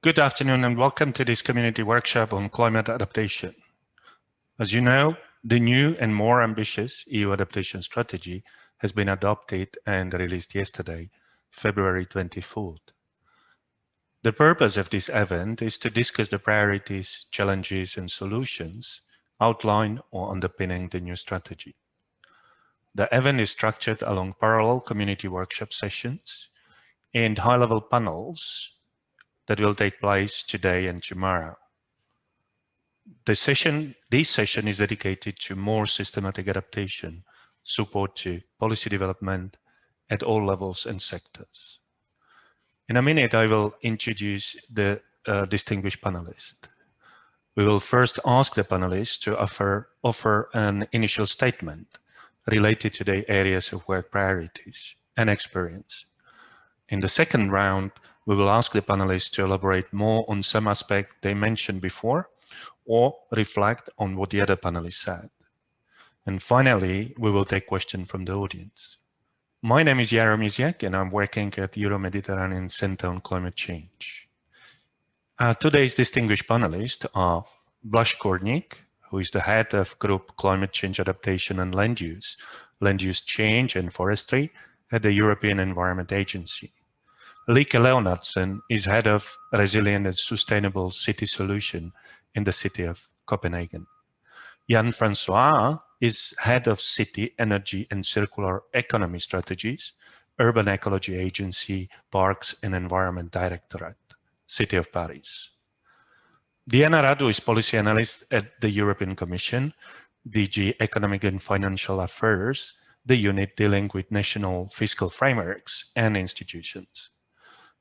Good afternoon and welcome to this community workshop on climate adaptation. As you know, the new and more ambitious EU Adaptation Strategy has been adopted and released yesterday, February 24th. The purpose of this event is to discuss the priorities, challenges and solutions outlined or underpinning the new strategy. The event is structured along parallel community workshop sessions and high-level panels that will take place today and tomorrow. This session is dedicated to more systematic adaptation, support to policy development at all levels and sectors. In a minute, I will introduce the distinguished panelists. We will first ask the panelists to offer an initial statement related to the areas of work priorities and experience. In the second round, we will ask the panelists to elaborate more on some aspect they mentioned before or reflect on what the other panelists said. And finally, we will take questions from the audience. My name is Jaro Misiak and I'm working at Euro-Mediterranean Center on Climate Change. Today's distinguished panelists are Blaž Korník, who is the head of Group Climate Change Adaptation and Land Use Change and Forestry at the European Environment Agency. Lieke Leonardsen is head of Resilient and Sustainable City Solution in the city of Copenhagen. Jan Francois is head of City, Energy and Circular Economy Strategies, Urban Ecology Agency, Parks and Environment Directorate, City of Paris. Diana Radu is Policy Analyst at the European Commission, DG Economic and Financial Affairs, the unit dealing with national fiscal frameworks and institutions.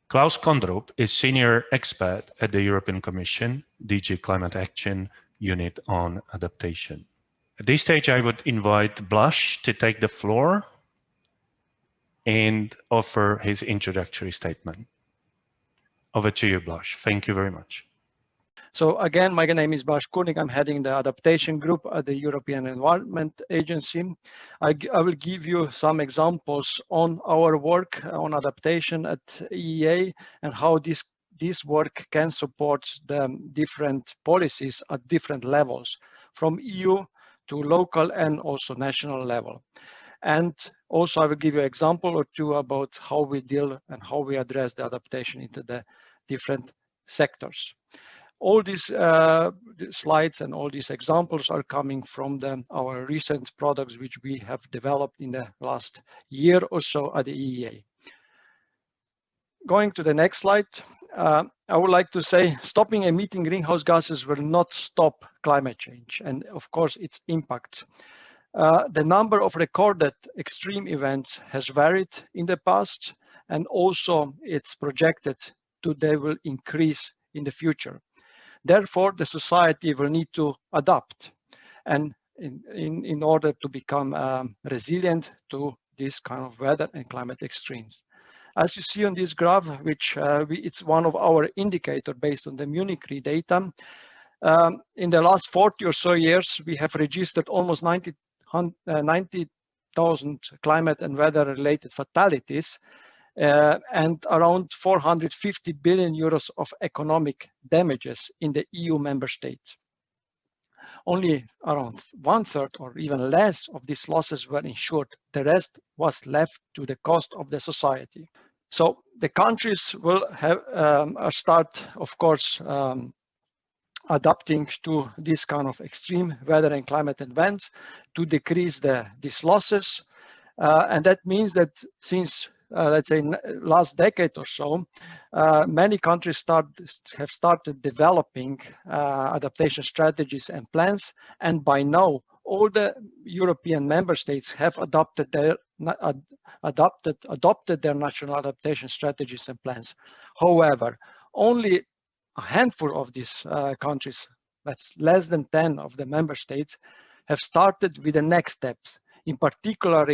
Klaus Kondrup is Senior Expert at the European Commission, DG Climate Action, Unit on Adaptation. At this stage, I would invite Blaž to take the floor and offer his introductory statement. Over to you, Blaž. Thank you very much. So again, my name is Blaž Korník. I'm heading the adaptation group at the European Environment Agency. I will give you some examples on our work on adaptation at EEA and how this work can support the different policies at different levels, from EU to local and also national level. And also I will give you an example or two about how we deal and how we address the adaptation into the different sectors. All these slides and all these examples are coming from our recent products which we have developed in the last year or so at the EEA. Going to the next slide, I would like to say stopping emitting greenhouse gases will not stop climate change and of course its impact. The number of recorded extreme events has varied in the past and also it's projected they will increase in the future. Therefore, the society will need to adapt and in order to become resilient to this kind of weather and climate extremes. As you see on this graph, which it's one of our indicators based on the Munich Re data, in the last 40 or so years, we have registered almost 90,000 climate and weather related fatalities and around 450 billion euros of economic damages in the EU member states. Only around 1/3 or even less of these losses were insured. The rest was left to the cost of the society. So the countries will have start, of course, adapting to this kind of extreme weather and climate events to decrease these losses. And that means that since let's say last decade or so, many countries have started developing adaptation strategies and plans, and by now all the European member states have adopted their national adaptation strategies and plans. However, only a handful of these countries, that's less than 10 of the member states, have started with the next steps, in particular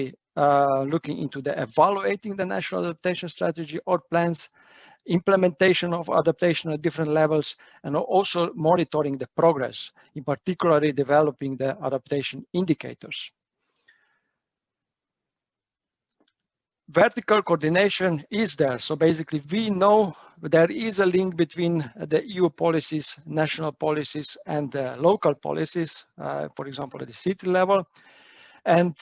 looking into evaluating the national adaptation strategy or plans, implementation of adaptation at different levels, and also monitoring the progress, in particular developing the adaptation indicators. vertical coordination is there. So basically, we know there is a link between the EU policies, national policies, and local policies, for example, at the city level. And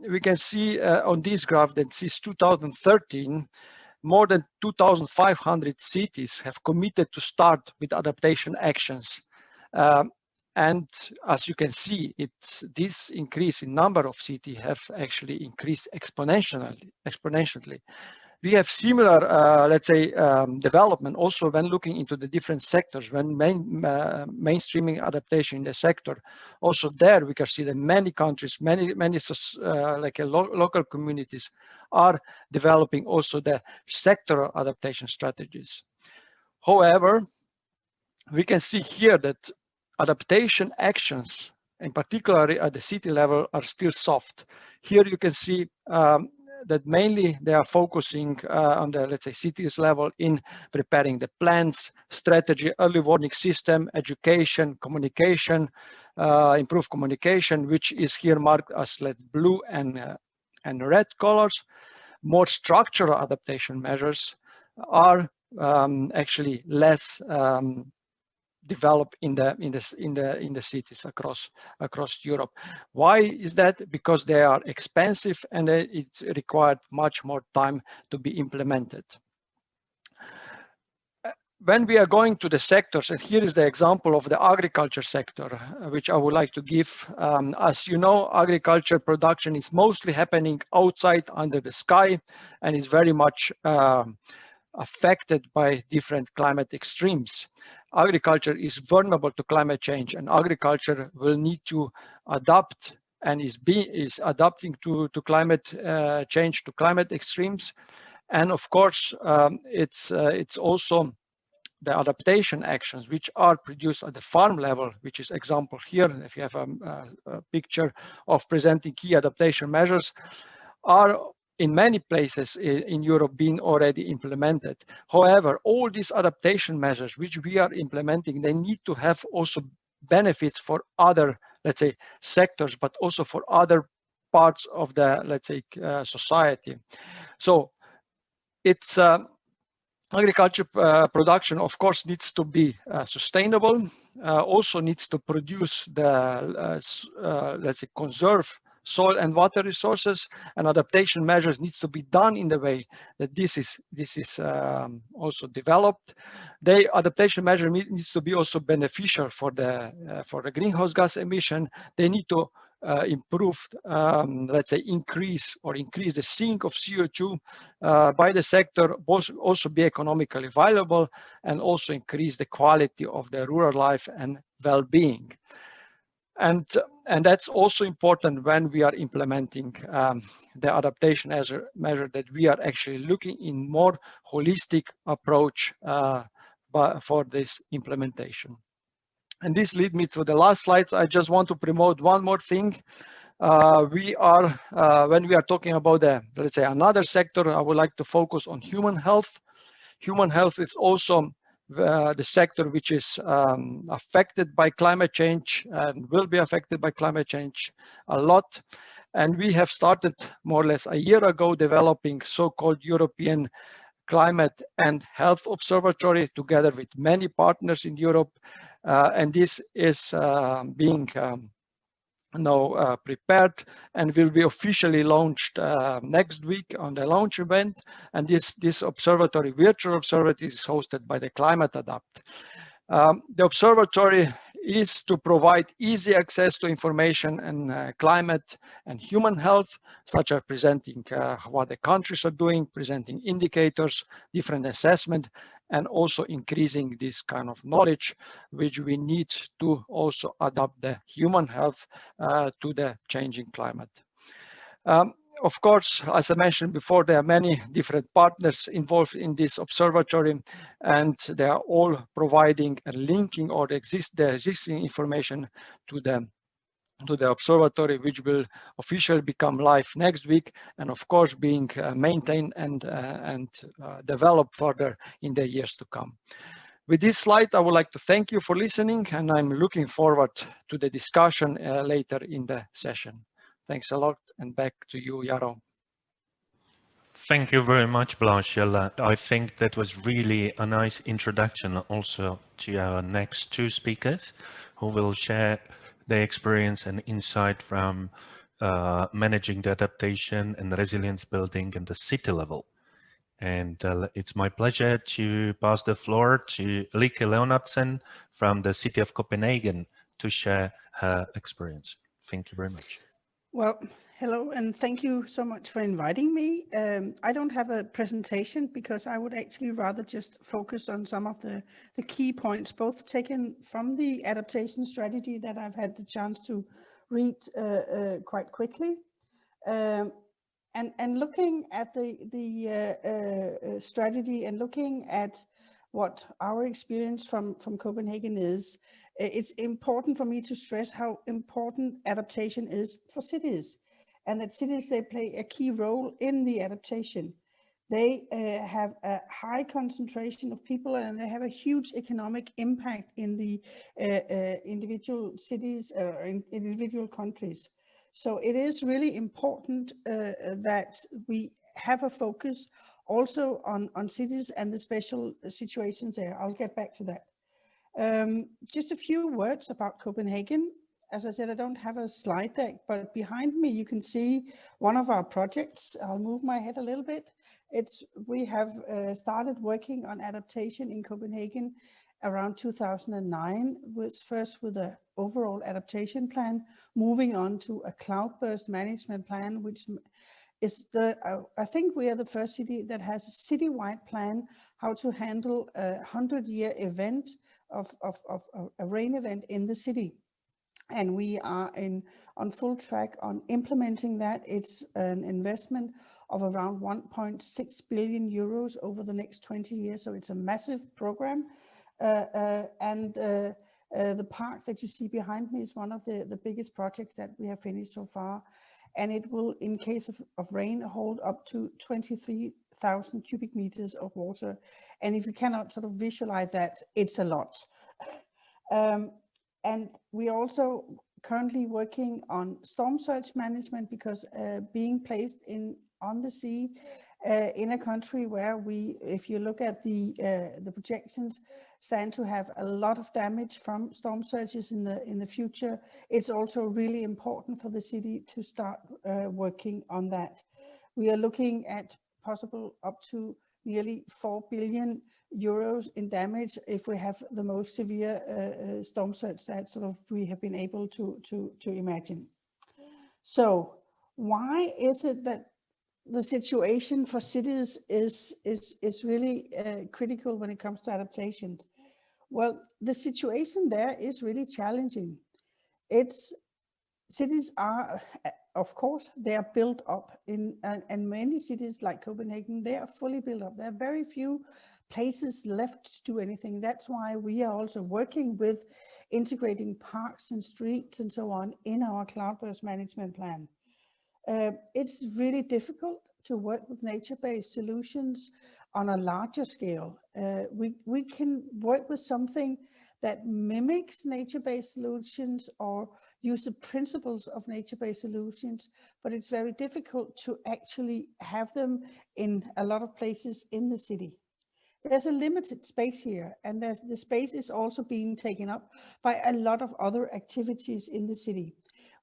we can see on this graph that since 2013, more than 2,500 cities have committed to start with adaptation actions. And as you can see, this increase in number of cities have actually increased exponentially. We have similar, let's say, development also when looking into the different sectors, when mainstreaming adaptation in the sector. Also there we can see that many countries, many local communities are developing also the sectoral adaptation strategies. However, we can see here that adaptation actions, in particular at the city level, are still soft. Here you can see that mainly they are focusing on the, let's say, cities level in preparing the plans, strategy, early warning system, education, communication, improved communication, which is here marked as blue and red colors. More structural adaptation measures are actually less develop in the cities across Europe. Why is that? Because they are expensive and it's required much more time to be implemented. When we are going to the sectors, and here is the example of the agriculture sector, which I would like to give. As you know, agriculture production is mostly happening outside under the sky and is very much affected by different climate extremes. Agriculture is vulnerable to climate change, and agriculture will need to adapt and is adapting to climate change, to climate extremes. And of course, it's also the adaptation actions which are produced at the farm level, which is example here. If you have a picture of presenting key adaptation measures, are in many places in Europe being already implemented. However, all these adaptation measures which we are implementing, they need to have also benefits for other, let's say, sectors, but also for other parts of the, let's say, society. So it's agriculture production, of course, needs to be sustainable, also needs to produce the, let's say, conserve soil and water resources, and adaptation measures needs to be done in the way that this is also developed. The adaptation measure needs to be also beneficial for the greenhouse gas emission. They need to improve, let's say, increase the sink of CO2 by the sector, also be economically viable, and also increase the quality of the rural life and well-being. And that's also important when we are implementing the adaptation as a measure, that we are actually looking in more holistic approach for this implementation. And this leads me to the last slide. I just want to promote one more thing. When we are talking about let's say, another sector, I would like to focus on human health. Human health is also the sector which is affected by climate change and will be affected by climate change a lot. And we have started more or less a year ago developing so-called European Climate and Health Observatory together with many partners in Europe. And this is being now prepared and will be officially launched next week on the launch event. And this observatory, virtual observatory, is hosted by the Climate Adapt. The observatory is to provide easy access to information and climate and human health, such as presenting what the countries are doing, presenting indicators, different assessment, and also increasing this kind of knowledge, which we need to also adapt the human health to the changing climate. Of course, as I mentioned before, there are many different partners involved in this observatory, and they are all providing and linking or the existing information to the observatory, which will officially become live next week, and of course being maintained and developed further in the years to come. With this slide, I would like to thank you for listening, and I'm looking forward to the discussion later in the session. Thanks a lot, and back to you, Jaro. Thank you very much, Blanche. I think that was really a nice introduction also to our next two speakers who will share their experience and insight from managing the adaptation and the resilience building at the city level. And it's my pleasure to pass the floor to Lieke Leonardsen from the city of Copenhagen to share her experience. Thank you very much. Well, hello, and thank you so much for inviting me. I don't have a presentation because I would actually rather just focus on some of the key points, both taken from the adaptation strategy that I've had the chance to read quite quickly. And looking at the strategy and looking at what our experience from Copenhagen is, it's important for me to stress how important adaptation is for cities, and that cities, they play a key role in the adaptation. They have a high concentration of people, and they have a huge economic impact in the individual cities or in individual countries. So it is really important that we have a focus also on cities and the special situations there. I'll get back to that. Just a few words about Copenhagen. As I said, I don't have a slide deck, but behind me you can see one of our projects. I'll move my head a little bit. We have started working on adaptation in Copenhagen around 2009, first with an overall adaptation plan, moving on to a cloud-based management plan, which is I think we are the first city that has a citywide plan how to handle a 100-year event of a rain event in the city. And we are on full track on implementing that. It's an investment of around 1.6 billion euros over the next 20 years. So it's a massive program. The park that you see behind me is one of the biggest projects that we have finished so far. And it will, in case of rain, hold up to 23,000 cubic meters of water. And if you cannot sort of visualize that, it's a lot. And we are also currently working on storm surge management, because being placed on the sea in a country where if you look at the projections, stand to have a lot of damage from storm surges in the future, it's also really important for the city to start working on that. We are looking at possible up to nearly 4 billion euros in damage if we have the most severe storm surge that sort of we have been able to imagine. So why is it that the situation for cities is really critical when it comes to adaptation? Well, the situation there is really challenging. Cities are, of course, they are built up and many cities like Copenhagen, they are fully built up. There are very few places left to do anything. That's why we are also working with integrating parks and streets and so on in our cloud-based management plan. It's really difficult to work with nature-based solutions on a larger scale. We can work with something that mimics nature-based solutions or use the principles of nature-based solutions, but it's very difficult to actually have them in a lot of places in the city. There's a limited space here, and the space is also being taken up by a lot of other activities in the city,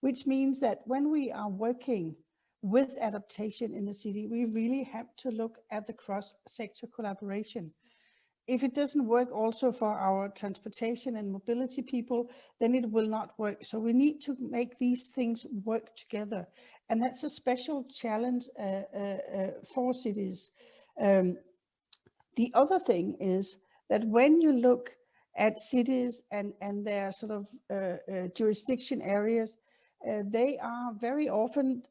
which means that when we are working with adaptation in the city, we really have to look at the cross-sector collaboration. If it doesn't work also for our transportation and mobility people, then it will not work. So we need to make these things work together. And that's a special challenge for cities. The other thing is that when you look at cities and their sort of jurisdiction areas, they are very often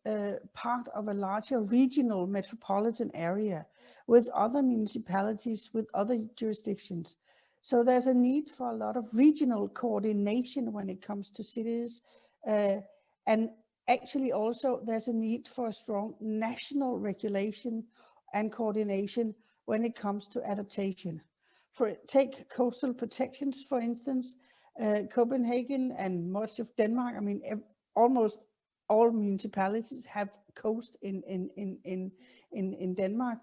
part of a larger regional metropolitan area with other municipalities, with other jurisdictions. So there's a need for a lot of regional coordination when it comes to cities. And actually also there's a need for a strong national regulation and coordination when it comes to adaptation. Take coastal protections, for instance. Copenhagen and much of Denmark, I mean, almost all municipalities have coast in Denmark,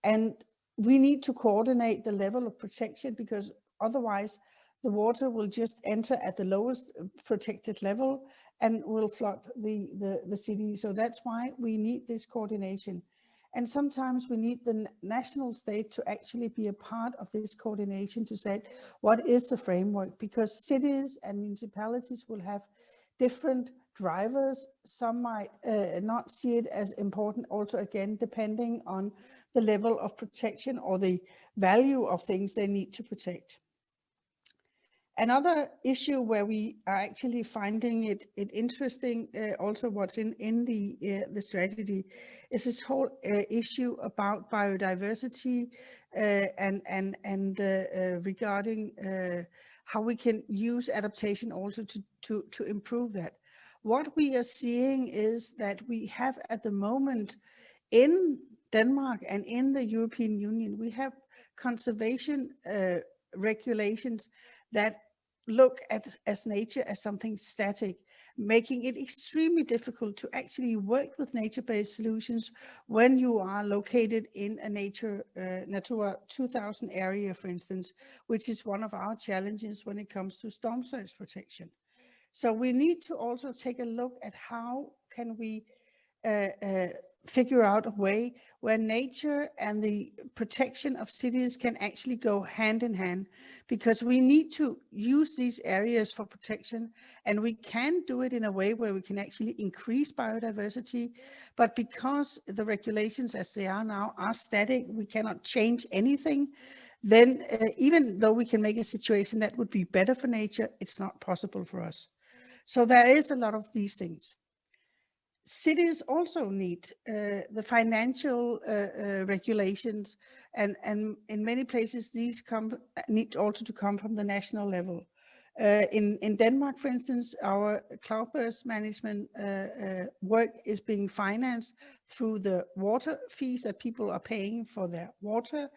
and we need to coordinate the level of protection, because otherwise the water will just enter at the lowest protected level and will flood the city. So that's why we need this coordination. And sometimes we need the national state to actually be a part of this coordination to say, what is the framework? Because cities and municipalities will have different drivers. Some might not see it as important, also again, depending on the level of protection or the value of things they need to protect. Another issue where we are actually finding it interesting, also what's in the strategy, is this whole issue about biodiversity and regarding how we can use adaptation also to improve that. What we are seeing is that we have at the moment in Denmark and in the European Union, we have conservation regulations that look at nature as something static, making it extremely difficult to actually work with nature-based solutions when you are located in a Natura 2000 area, for instance, which is one of our challenges when it comes to storm surge protection. So we need to also take a look at how can we figure out a way where nature and the protection of cities can actually go hand in hand, because we need to use these areas for protection, and we can do it in a way where we can actually increase biodiversity. But because the regulations as they are now are static, we cannot change anything, then even though we can make a situation that would be better for nature, it's not possible for us. So there is a lot of these things. Cities also need the financial regulations, and in many places these need also to come from the national level. In Denmark, for instance, our cloudburst management work is being financed through the water fees that people are paying for their water.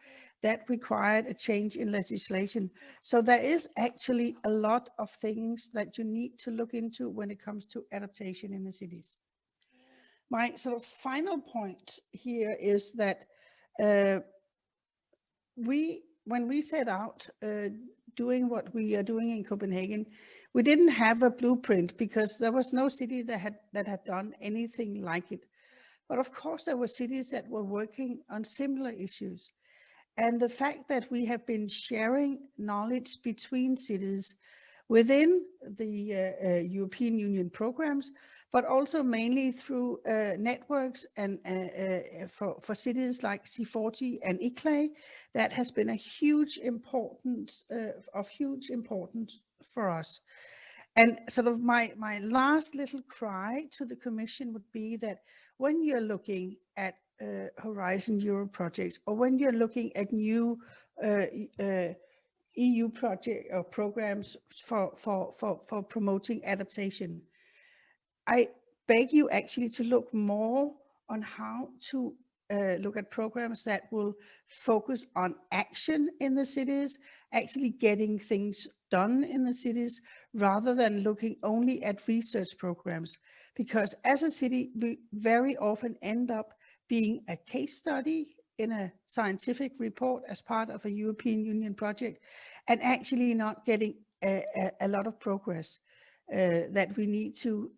That required a change in legislation. So there is actually a lot of things that you need to look into when it comes to adaptation in the cities. My sort of final point here is that when we set out doing what we are doing in Copenhagen, we didn't have a blueprint because there was no city that had done anything like it. But of course, there were cities that were working on similar issues. And the fact that we have been sharing knowledge between cities within the European Union programs, but also mainly through networks and for cities like C40 and ICLAI, that has been a huge importance for us. And sort of my last little cry to the Commission would be that when you're looking at Horizon Europe projects, or when you're looking at new EU project or programs for promoting adaptation, I beg you actually to look more on how to look at programs that will focus on action in the cities, actually getting things done in the cities, rather than looking only at research programs. Because as a city, we very often end up being a case study in a scientific report as part of a European Union project, and actually not getting a lot of progress that we need to.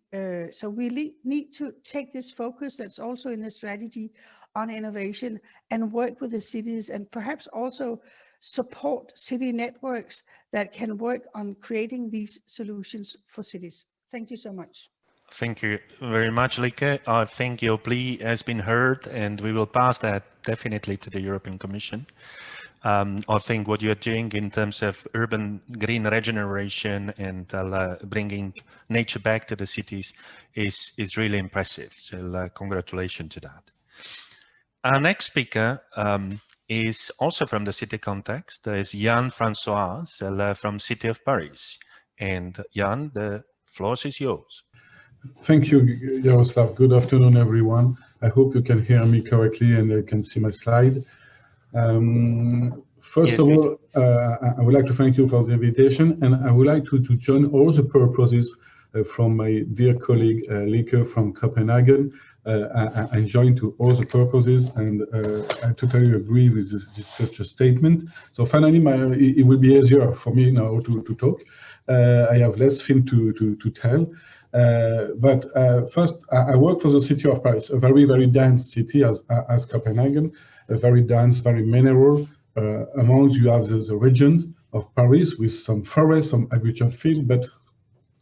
So we need to take this focus that's also in the strategy on innovation and work with the cities, and perhaps also support city networks that can work on creating these solutions for cities. Thank you so much. Thank you very much, Lieke. I think your plea has been heard, and we will pass that definitely to the European Commission. I think what you're doing in terms of urban green regeneration and bringing nature back to the cities is really impressive. So congratulations to that. Our next speaker is also from the city context. There is Jan Francois from City of Paris. And Jan, the floor is yours. Thank you, Jaroslav. Good afternoon, everyone. I hope you can hear me correctly and you can see my slide. First of all, I would like to thank you for the invitation, and I would like to join all the purposes from my dear colleague Leke from Copenhagen. I joined to all the purposes, and I totally agree with such a statement. So finally, it will be easier for me now to talk. I have less things to tell. But first, I work for the city of Paris, a very, very dense city as Copenhagen, a very dense, very mineral. Among you have the region of Paris with some forests, some agricultural field, but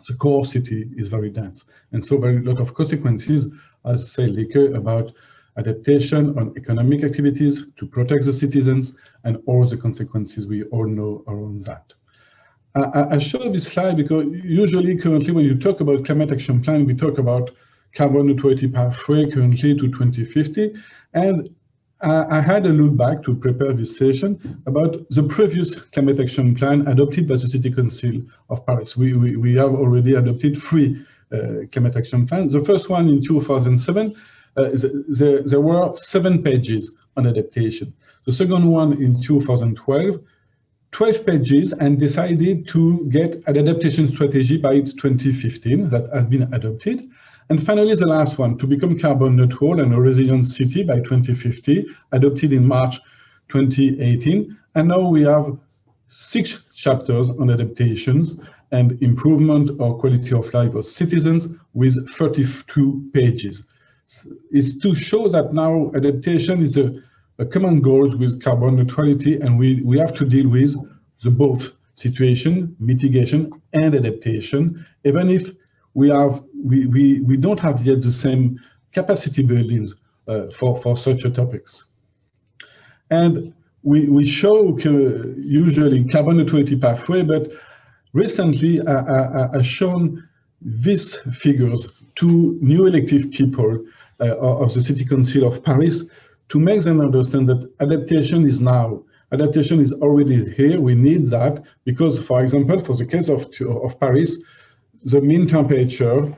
the core city is very dense. And so very lot of consequences, as say Leke, about adaptation on economic activities to protect the citizens and all the consequences we all know around that. I show this slide because usually currently when you talk about climate action plan, we talk about carbon neutrality pathway currently to 2050. And I had a look back to prepare this session about the previous climate action plan adopted by the City Council of Paris. We have already adopted 3 climate action plans. The first one in 2007, there were 7 pages on adaptation. The second one in 2012, 12 pages, and decided to get an adaptation strategy by 2015 that has been adopted. And finally, the last one, to become carbon neutral and a resilient city by 2050, adopted in March 2018. And now we have 6 chapters on adaptations and improvement of quality of life of citizens with 32 pages. It's to show that now adaptation is a common goal with carbon neutrality, and we have to deal with the both situation, mitigation and adaptation, even if we don't have yet the same capacity buildings for such a topics. And we show usually carbon neutrality pathway, but recently I've shown these figures to new elected people of the City Council of Paris to make them understand that adaptation is now. Adaptation is already here. We need that because, for example, for the case of Paris, the mean temperature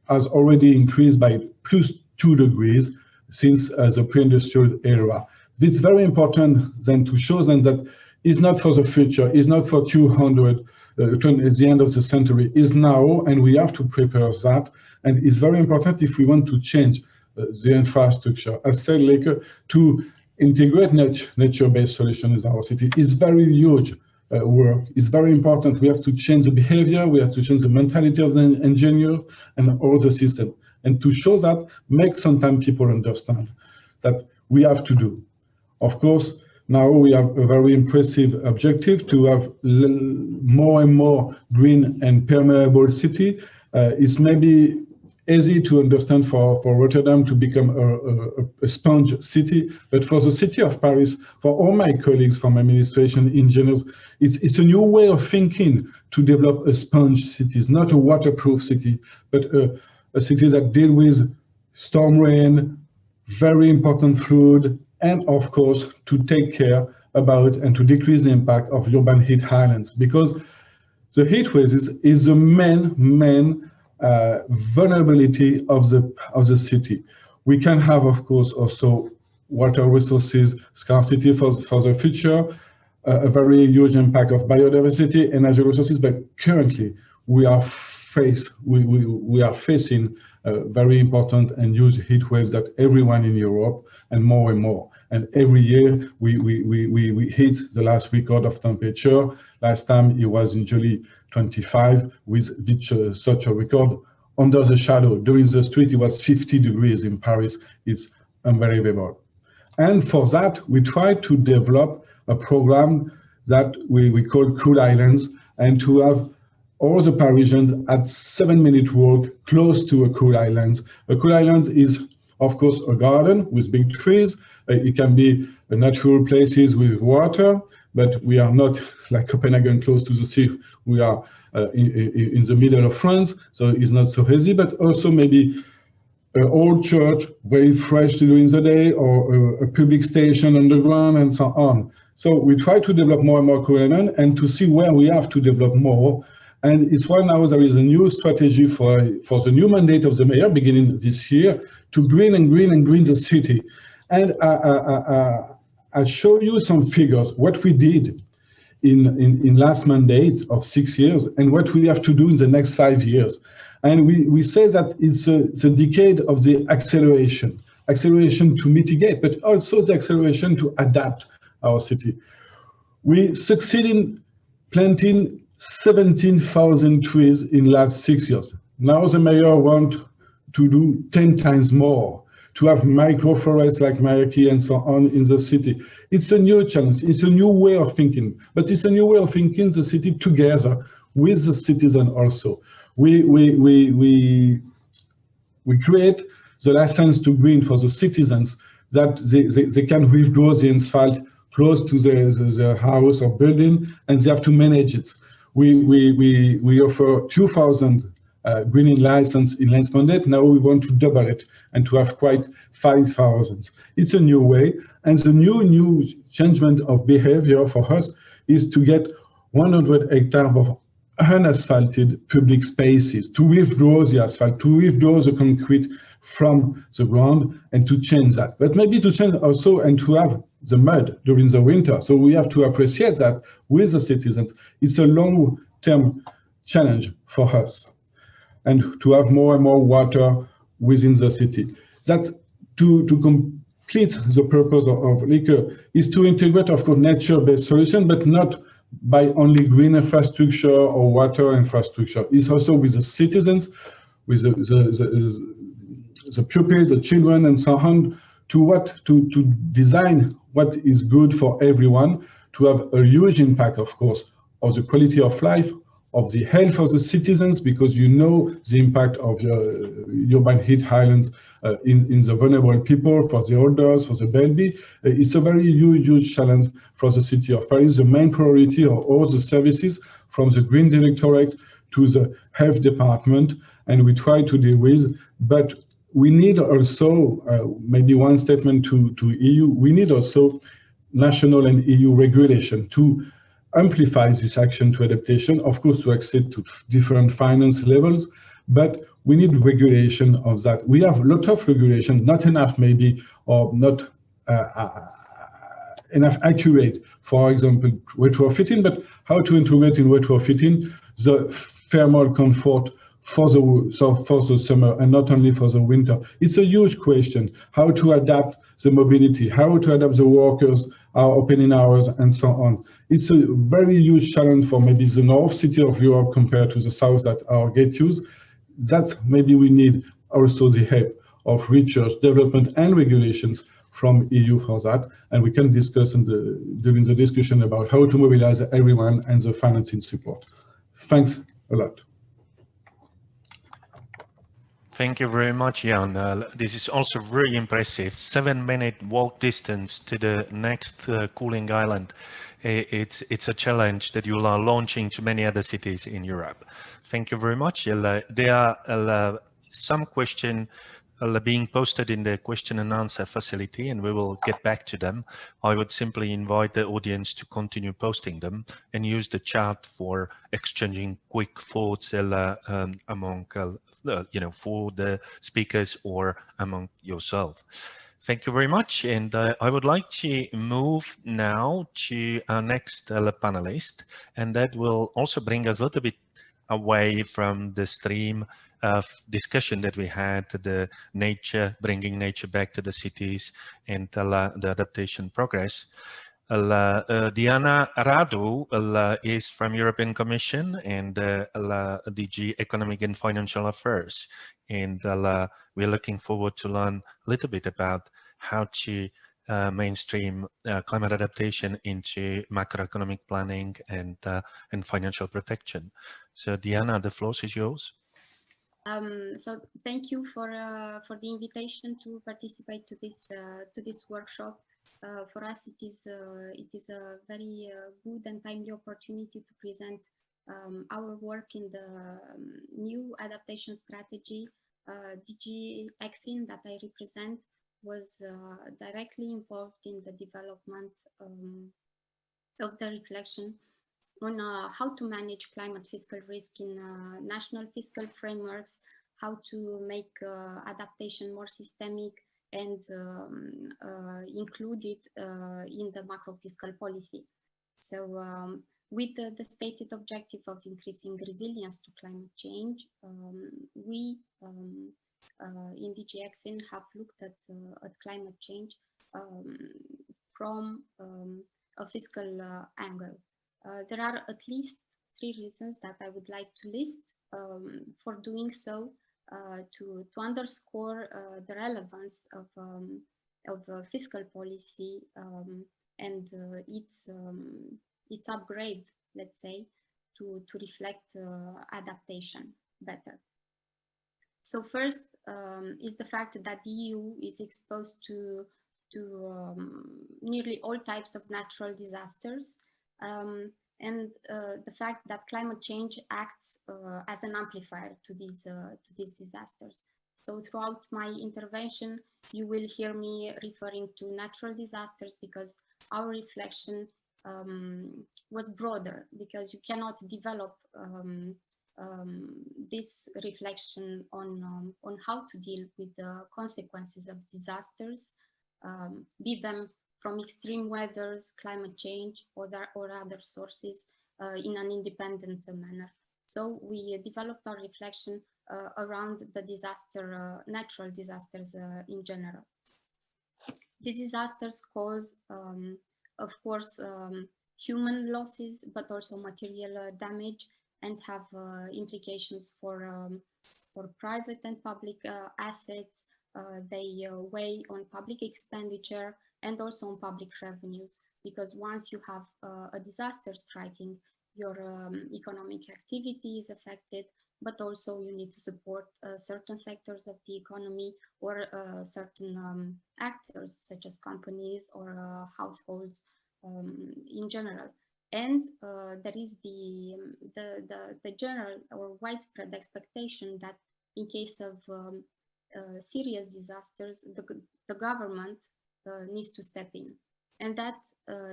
has already increased by +2 degrees since the pre-industrial era. It's very important then to show them that it's not for the future, it's not for 200, at the end of the century, is now, and we have to prepare that. And it's very important if we want to change the infrastructure. As said later, to integrate nature-based solutions in our city is very huge work. It's very important. We have to change the behavior, we have to change the mentality of the engineer and all the system. And to show that, make sometimes people understand that we have to do. Of course, now we have a very impressive objective to have more and more green and permeable city. It's maybe easy to understand for Rotterdam to become a sponge city, but for the city of Paris, for all my colleagues from administration, engineers, it's a new way of thinking to develop a sponge city. It's not a waterproof city, but a city that deals with storm rain, very important flood, and of course, to take care about and to decrease the impact of urban heat islands, because the heat waves is the main vulnerability of the city. We can have, of course, also water resources scarcity for the future, a very huge impact of biodiversity, energy resources, but currently we are facing very important and huge heat waves that everyone in Europe and more. And every year we hit the last record of temperature. Last time it was in July 25 with such a record under the shadow. During the street it was 50 degrees in Paris. It's unbelievable. And for that we try to develop a program that we call Cool Islands, and to have all the Parisians at 7-minute walk close to a cool island. A cool island is, of course, a garden with big trees. It can be natural places with water, but we are not like Copenhagen close to the sea. We are in the middle of France, so it's not so easy, but also maybe an old church, very fresh during the day, or a public station underground, and so on. So we try to develop more and more cool islands and to see where we have to develop more. And it's why now there is a new strategy for the new mandate of the mayor beginning this year to green the city. And I show you some figures, what we did. in last mandate of 6 years and what we have to do in the next 5 years. And we say that it's a decade of the acceleration to mitigate, but also the acceleration to adapt our city. We succeeded in planting 17,000 trees in last 6 years. Now the mayor wants to do 10 times more, to have micro-forests like Mayaki and so on in the city. It's a new challenge, it's a new way of thinking, but it's a new way of thinking the city together with the citizen also. We create the license to green for the citizens, that they can withdraw the asphalt close to the house or building, and they have to manage it. We offer 2,000 greening license in last mandate. Now we want to double it and to have quite 5,000. It's a new way, and the new changement of behavior for us is to get 100 hectares of unasphalted public spaces, to withdraw the asphalt, to withdraw the concrete from the ground, and to change that. But maybe to change also and to have the mud during the winter. So we have to appreciate that with the citizens. It's a long-term challenge for us, and to have more and more water within the city. That to complete the purpose of LECA is to integrate, of course, nature-based solution, but not by only green infrastructure or water infrastructure. It's also with the citizens, with the pupils, the children, and so on, to design what is good for everyone, to have a huge impact, of course, of the quality of life, of the health of the citizens, because you know the impact of urban heat islands in the vulnerable people, for the elders, for the baby. It's a very huge challenge for the city of Paris. The main priority of all the services, from the Green Directorate to the Health Department, and we try to deal with. But we need also, maybe one statement to EU, we need also national and EU regulation to amplify this action to adaptation, of course, to access to different finance levels, but we need regulation of that. We have a lot of regulation, not enough maybe, or not enough accurate, for example, retrofitting, but how to integrate in retrofitting the thermal comfort for the summer and not only for the winter. It's a huge question, how to adapt the mobility, how to adapt the workers, our opening hours, and so on. It's a very huge challenge for maybe the north city of Europe compared to the south that are get used. That maybe we need also the help of research, development, and regulations from EU for that. And we can discuss during the discussion about how to mobilize everyone and the financing support. Thanks a lot. Thank you very much, Jan. This is also very impressive. 7-minute walk distance to the next cooling island. It's a challenge that you are launching to many other cities in Europe. Thank you very much. There are some questions being posted in the question and answer facility, and we will get back to them. I would simply invite the audience to continue posting them and use the chat for exchanging quick thoughts among for the speakers or among yourself. Thank you very much. And I would like to move now to our next panelist, and that will also bring us a little bit away from the stream of discussion that we had, the nature, bringing nature back to the cities, and the adaptation progress. Diana Radu is from European Commission and DG Economic and Financial Affairs. And we're looking forward to learn a little bit about how to mainstream climate adaptation into macroeconomic planning and financial protection. So Diana, the floor is yours. So thank you for the invitation to participate to this workshop. For us, it is a very good and timely opportunity to present our work in the new adaptation strategy. DG ECFIN that I represent was directly involved in the development of the reflection on how to manage climate fiscal risk in national fiscal frameworks, how to make adaptation more systemic and include it in the macro-fiscal policy. So with the stated objective of increasing resilience to climate change, we in DG ECFIN have looked at climate change from a fiscal angle. There are at least 3 reasons that I would like to list for doing so, to underscore the relevance of fiscal policy and its upgrade, let's say, to reflect adaptation better. So first is the fact that the EU is exposed to nearly all types of natural disasters, and the fact that climate change acts as an amplifier to these disasters. So throughout my intervention, you will hear me referring to natural disasters because our reflection was broader, because you cannot develop this reflection on how to deal with the consequences of disasters, be them from extreme weathers, climate change, or other sources in an independent manner. So we developed our reflection around the natural disasters in general. These disasters cause, of course, human losses, but also material damage, and have implications for private and public assets. They weigh on public expenditure and also on public revenues, because once you have a disaster striking, your economic activity is affected, but also you need to support certain sectors of the economy or certain actors, such as companies or households in general. And there is the general or widespread expectation that in case of serious disasters, the government needs to step in. And that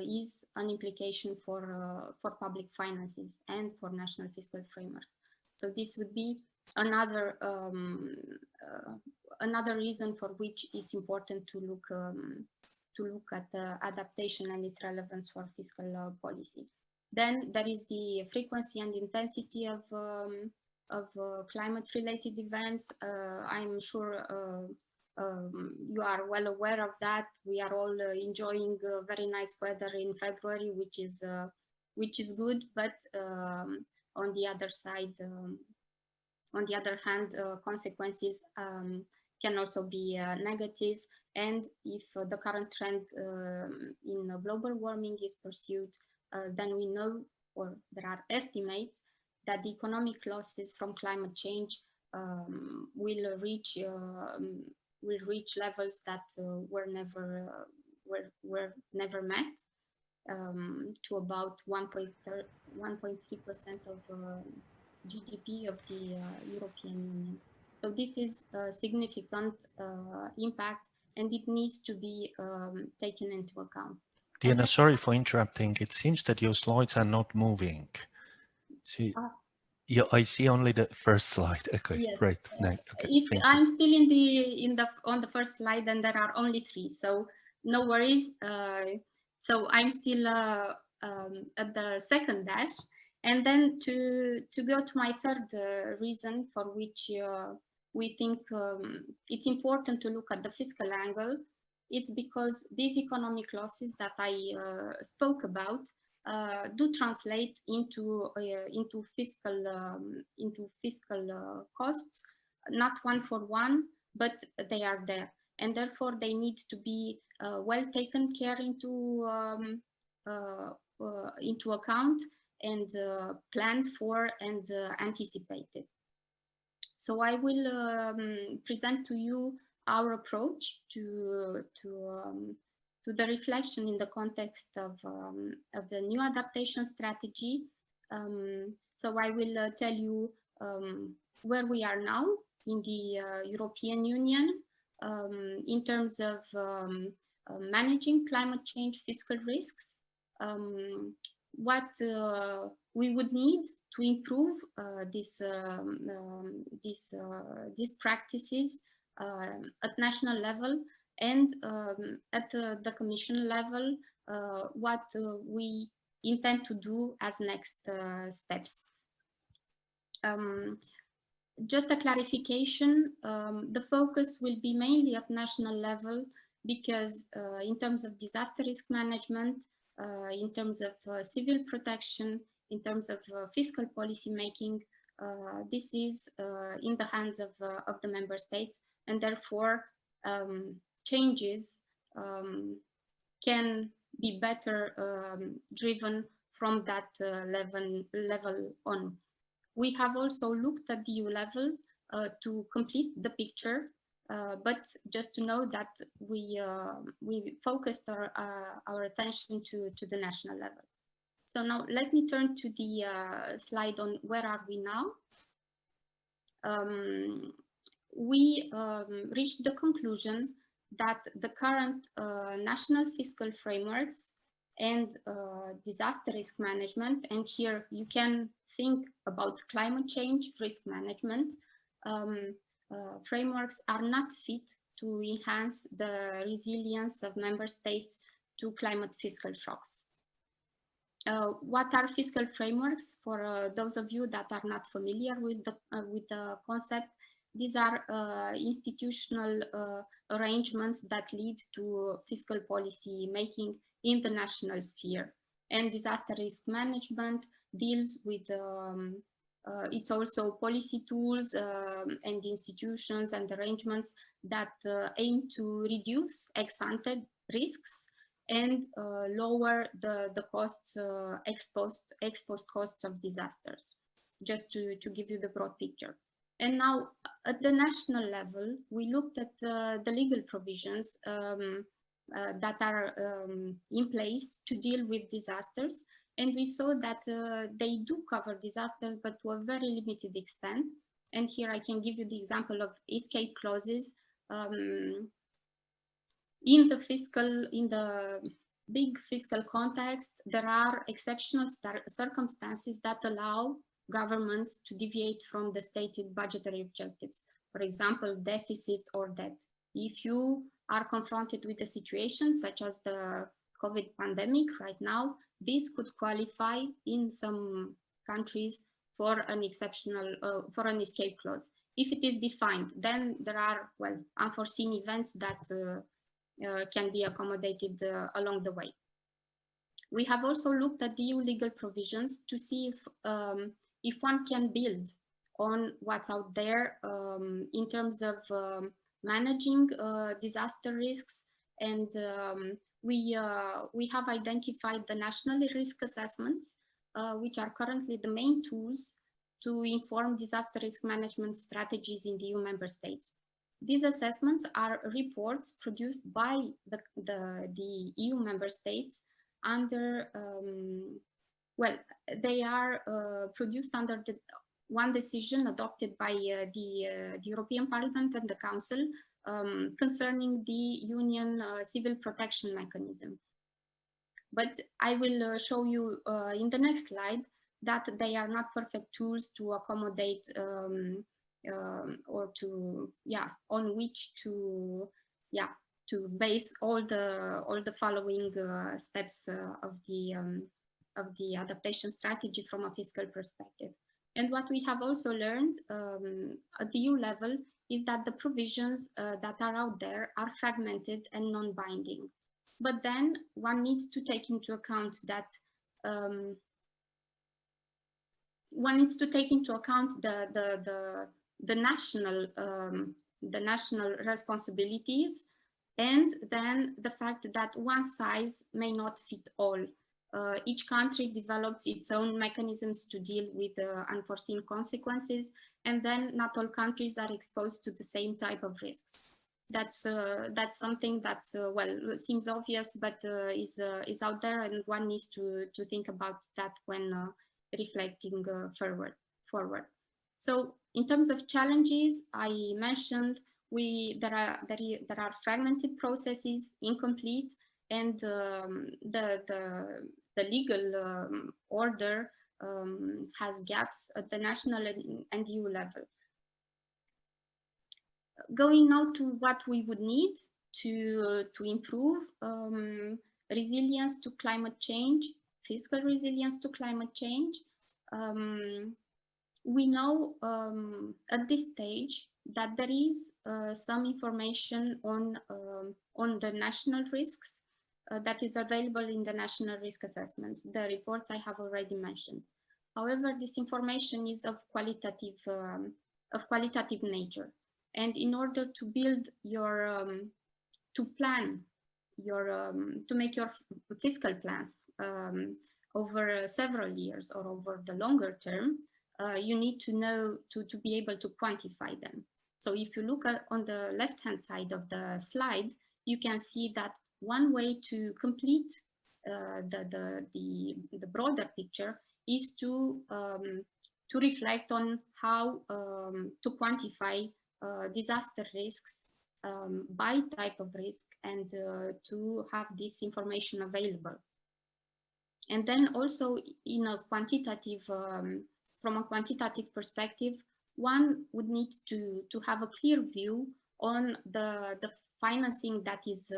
is an implication for public finances and for national fiscal frameworks. So this would be another reason for which it's important to look at adaptation and its relevance for fiscal policy. Then there is the frequency and intensity of climate-related events. I'm sure you are well aware of that. We are all enjoying very nice weather in February, which is good. But on the other side, on the other hand, consequences can also be negative. And if the current trend in global warming is pursued, then we know, or there are estimates, that the economic losses from climate change will reach levels that were never met, to about 1.3% of GDP of the European Union. So this is a significant impact, and it needs to be taken into account. Diana, sorry for interrupting. It seems that your slides are not moving. See, yeah, I see only the first slide. Okay, yes. Great. No, okay, I'm still on the first slide, and there are only 3, so no worries. So I'm still at the second dash, and then to go to my third reason for which we think it's important to look at the fiscal angle. It's because these economic losses that I spoke about do translate into fiscal costs, not one for one, but they are there, and therefore they need to be well taken care into account and planned for and anticipated. So I will present to you our approach to the reflection in the context of the new adaptation strategy. So I will tell you where we are now in the European Union in terms of managing climate change fiscal risks, what we would need to improve these practices at national level, and at the Commission level, what we intend to do as next steps. Just a clarification, the focus will be mainly at national level because in terms of disaster risk management, in terms of civil protection, in terms of fiscal policy making, this is in the hands of the member states, and therefore changes can be better driven from that level on. We have also looked at the EU level to complete the picture, but just to know that we focused our attention to the national level. So now let me turn to the slide on where are we now. We reached the conclusion that the current national fiscal frameworks and disaster risk management, and here you can think about climate change risk management, frameworks are not fit to enhance the resilience of member states to climate fiscal shocks. What are fiscal frameworks? For those of you that are not familiar with the concept, these are institutional arrangements that lead to fiscal policy making in the national sphere. And disaster risk management deals with, it's also policy tools and institutions and arrangements that aim to reduce ex-ante risks and lower the costs, exposed costs of disasters, just to give you the broad picture. And now at the national level, we looked at the legal provisions that are in place to deal with disasters. And we saw that they do cover disasters, but to a very limited extent. And here I can give you the example of escape clauses. In the big fiscal context, there are exceptional circumstances that allow governments to deviate from the stated budgetary objectives. For example, deficit or debt. If you are confronted with a situation such as the COVID pandemic right now, this could qualify in some countries for an exceptional, for an escape clause. If it is defined, then there are, well, unforeseen events that can be accommodated along the way. We have also looked at the EU legal provisions to see if one can build on what's out there in terms of managing disaster risks, and we have identified the national risk assessments, which are currently the main tools to inform disaster risk management strategies in the EU member states. These assessments are reports produced by the EU member states under, well, they are produced under the one decision adopted by the European Parliament and the Council concerning the Union civil protection mechanism. But I will show you in the next slide that they are not perfect tools to accommodate or to, on which to, to base all the following steps of the adaptation strategy from a fiscal perspective. And what we have also learned at the EU level is that the provisions that are out there are fragmented and non-binding. But then one needs to take into account that the national responsibilities, and then the fact that one size may not fit all. Each country developed its own mechanisms to deal with unforeseen consequences, and then not all countries are exposed to the same type of risks. That's something that's well, seems obvious, but is out there, and one needs to think about that when reflecting forward. So in terms of challenges, I mentioned there are fragmented processes, incomplete, and the legal order has gaps at the national and EU level. Going now to what we would need to improve resilience to climate change, fiscal resilience to climate change. We know at this stage that there is some information on the national risks that is available in the national risk assessments, the reports I have already mentioned. However, this information is of qualitative nature, and in order to build your to make your fiscal plans over several years or over the longer term, you need to know to be able to quantify them. So if you look at on the left-hand side of the slide, you can see that one way to complete the broader picture is to reflect on how to quantify disaster risks by type of risk, and to have this information available. And then also in a quantitative, from a quantitative perspective, one would need to have a clear view on the financing that is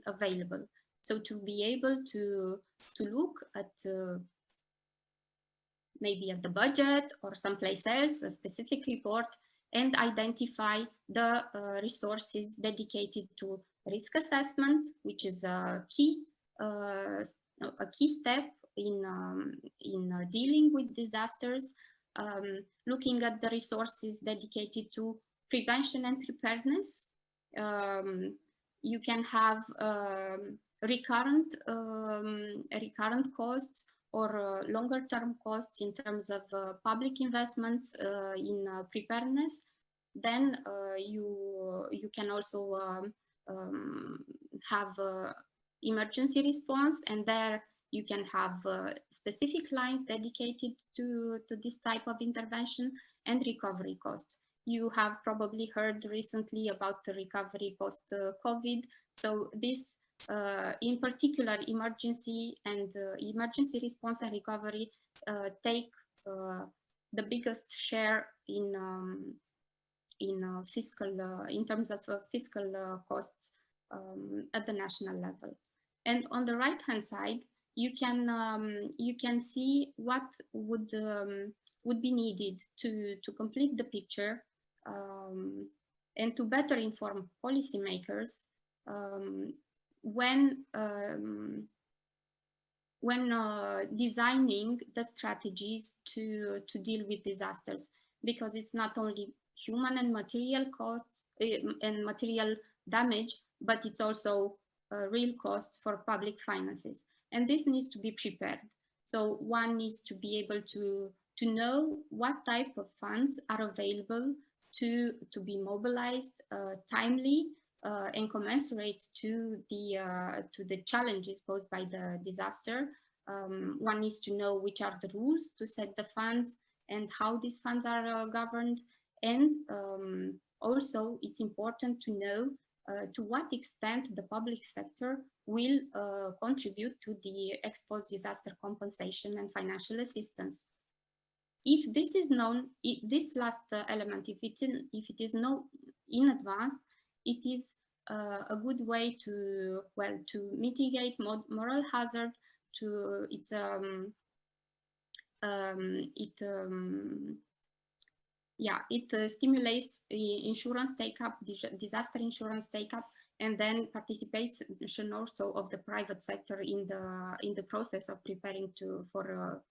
available. So to be able to look at maybe at the budget or someplace else, a specific report, and identify the resources dedicated to risk assessment, which is a key step in dealing with disasters. Looking at the resources dedicated to prevention and preparedness. You can have recurrent costs or longer term costs in terms of public investments in preparedness. Then you can also have emergency response, and there you can have specific lines dedicated to this type of intervention, and recovery costs. You have probably heard recently about the recovery post-COVID. So this, in particular, emergency response and recovery take the biggest share in terms of fiscal costs at the national level. And on the right-hand side, you can see what would be needed to complete the picture and to better inform policymakers when designing the strategies to deal with disasters, because it's not only human and material costs and material damage, but it's also real costs for public finances. And this needs to be prepared. So one needs to be able to know what type of funds are available to be mobilized timely and commensurate to the challenges posed by the disaster. One needs to know which are the rules to set the funds and how these funds are governed. And also it's important to know to what extent the public sector will contribute to the exposed disaster compensation and financial assistance. If this is known, this last element, if it is known in advance, it is a good way to mitigate moral hazard. It stimulates insurance take-up, disaster insurance take-up, and then participation also of the private sector in the process of preparing for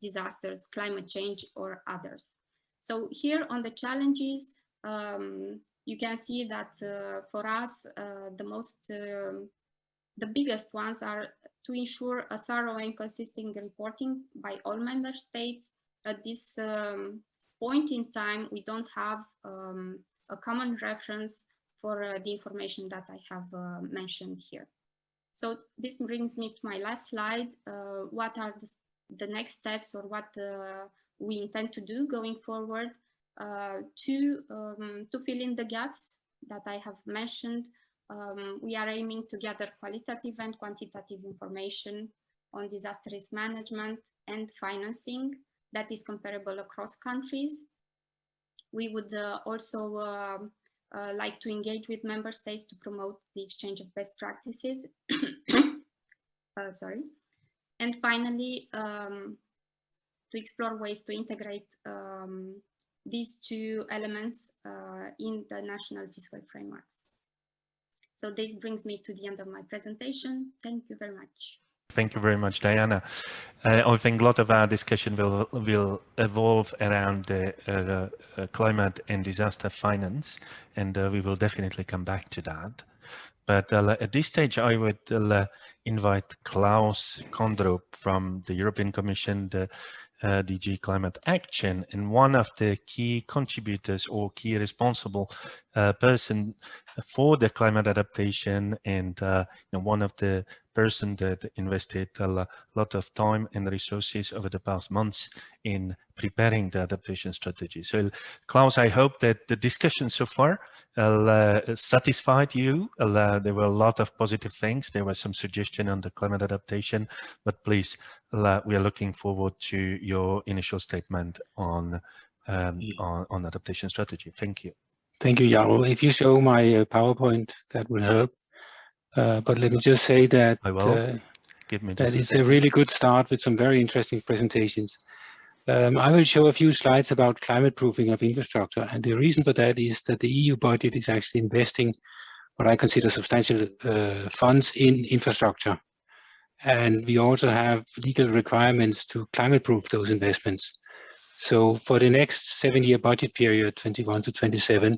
disasters, climate change, or others. So here on the challenges, you can see that for us, the biggest ones are to ensure a thorough and consistent reporting by all member states. At this point in time, we don't have a common reference for the information that I have mentioned here. So this brings me to my last slide. What are the next steps, or what we intend to do going forward to fill in the gaps that I have mentioned? We are aiming to gather qualitative and quantitative information on disaster risk management and financing that is comparable across countries. We would also like to engage with member states to promote the exchange of best practices. And finally, to explore ways to integrate these two elements in the national fiscal frameworks. So this brings me to the end of my presentation. Thank you very much. Thank you very much, Diana. I think a lot of our discussion will evolve around the climate and disaster finance, and we will definitely come back to that. But at this stage, I would invite Klaus Kondrup from the European Commission, the DG Climate Action, and one of the key contributors or key responsible person for the climate adaptation, and one of the person that invested a lot of time and resources over the past months in preparing the adaptation strategy. So Klaus, I hope that the discussion so far satisfied you. There were a lot of positive things. There was some suggestion on the climate adaptation, but please, we are looking forward to your initial statement on adaptation strategy. Thank you. Thank you, Jaro. If you show my PowerPoint, that will help. But let me just say that that is a really good start with some very interesting presentations. I will show a few slides about climate proofing of infrastructure, and the reason for that is that the EU budget is actually investing what I consider substantial funds in infrastructure, and we also have legal requirements to climate proof those investments. So for the next 7-year budget period, 21 to 27,